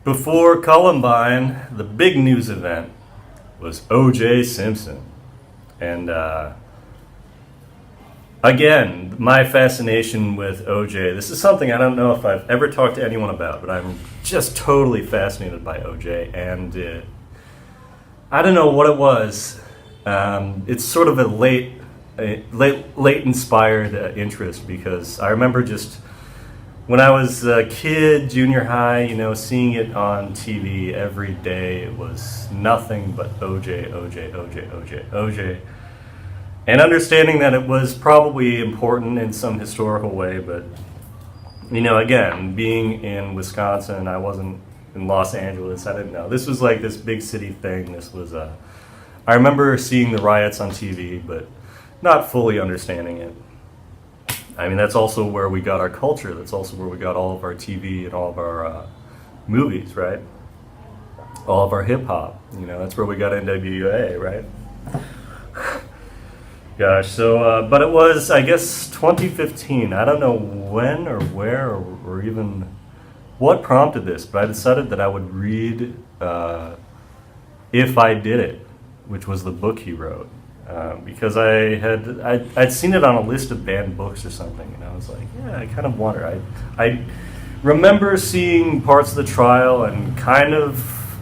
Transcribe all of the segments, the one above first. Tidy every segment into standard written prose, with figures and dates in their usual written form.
Before Columbine, the big news event was O.J. Simpson. And again, my fascination with O.J., this is something I don't know if I've ever talked to anyone about, but I'm just totally fascinated by O.J. And I don't know what it was. It's sort of a late inspired interest, because I remember just when I was a kid, junior high, seeing it on TV every day. It was nothing but OJ, OJ, OJ, OJ, OJ. And understanding that it was probably important in some historical way, but, again, being in Wisconsin, I wasn't in Los Angeles, I didn't know. This was like this big city thing. I remember seeing the riots on TV, but not fully understanding it. I mean, that's also where we got our culture. That's also where we got all of our TV and all of our movies, right? All of our hip hop. That's where we got NWA, right? Gosh, so, but it was, I guess, 2015. I don't know when or where or even what prompted this, but I decided that I would read If I Did It, which was the book he wrote. Because I'd seen it on a list of banned books or something, and I was like, yeah, I kind of wonder. I remember seeing parts of the trial and kind of,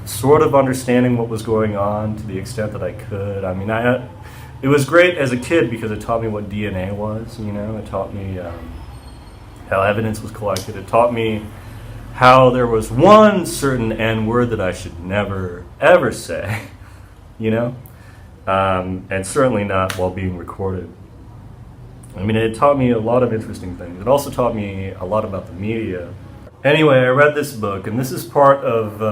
sort of understanding what was going on to the extent that I could. I mean, it was great as a kid because it taught me what DNA was. It taught me how evidence was collected. It taught me how there was one certain N word that I should never ever say. And certainly not while being recorded. I mean, it taught me a lot of interesting things. It also taught me a lot about the media. Anyway, I read this book, and this is part of,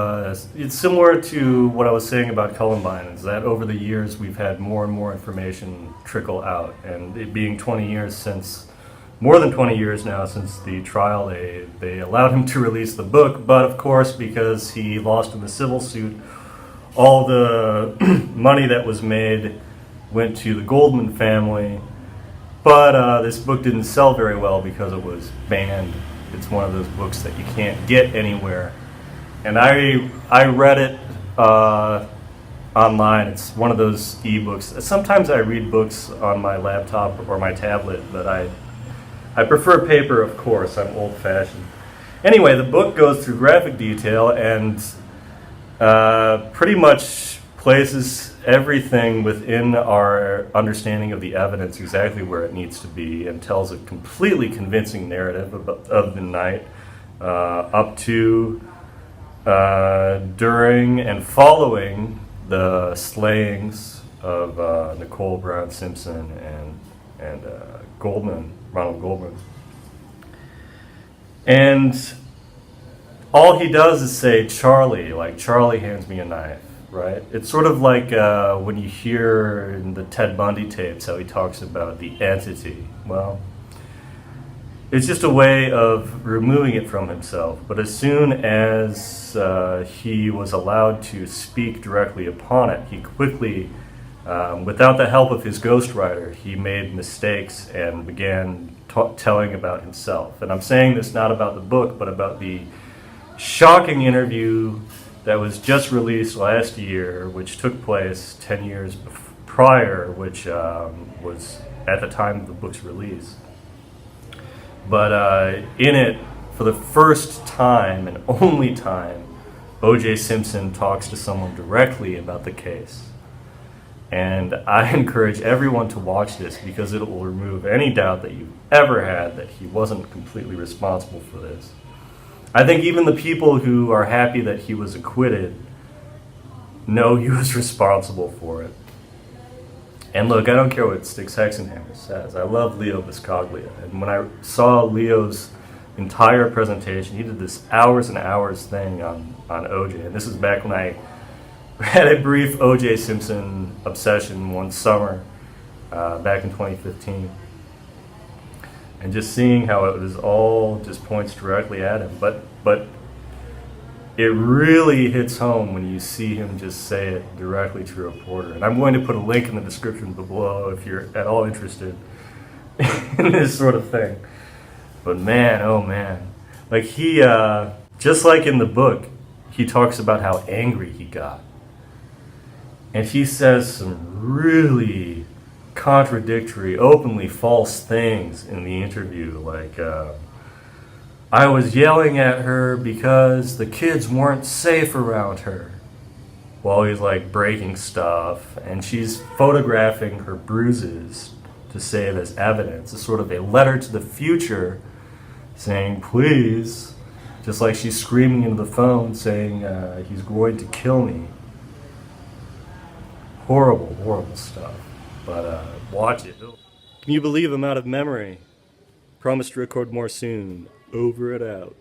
it's similar to what I was saying about Columbine, is that over the years we've had more and more information trickle out. And it being 20 years since, more than 20 years now since the trial, they allowed him to release the book, but of course, because he lost in the civil suit, all the money that was made went to the Goldman family, but this book didn't sell very well because it was banned. It's one of those books that you can't get anywhere. And I read it online. It's one of those ebooks. Sometimes I read books on my laptop or my tablet, but I prefer paper, of course. I'm old-fashioned. Anyway, the book goes through graphic detail and pretty much places everything within our understanding of the evidence exactly where it needs to be, and tells a completely convincing narrative of the night up to, during, and following the slayings of Nicole Brown Simpson and Ronald Goldman. And all he does is say, Charlie, like Charlie hands me a knife, right? It's sort of like when you hear in the Ted Bundy tapes how he talks about the entity. Well, it's just a way of removing it from himself. But as soon as he was allowed to speak directly upon it, he quickly, without the help of his ghostwriter, he made mistakes and began telling about himself. And I'm saying this not about the book, but about the shocking interview that was just released last year, which took place 10 years prior, which was at the time of the book's release. But in it, for the first time and only time, O.J. Simpson talks to someone directly about the case. And I encourage everyone to watch this, because it will remove any doubt that you've ever had that he wasn't completely responsible for this. I think even the people who are happy that he was acquitted know he was responsible for it. And look, I don't care what Styx Hexenhammer says. I love Leo Buscaglia. And when I saw Leo's entire presentation, he did this hours and hours thing on OJ. And this is back when I had a brief O.J. Simpson obsession one summer back in 2015. And just seeing how it was all just points directly at him. But it really hits home when you see him just say it directly to a reporter. And I'm going to put a link in the description below if you're at all interested in this sort of thing. But man, oh man. Like he, just like in the book, he talks about how angry he got. And he says some really contradictory, openly false things in the interview, like, I was yelling at her because the kids weren't safe around her, while he's like breaking stuff, and she's photographing her bruises to save as evidence. It's sort of a letter to the future saying, please, just like she's screaming into the phone saying, he's going to kill me. Horrible, horrible stuff. But watch it. Can you believe I'm out of memory? Promise to record more soon. Over and out.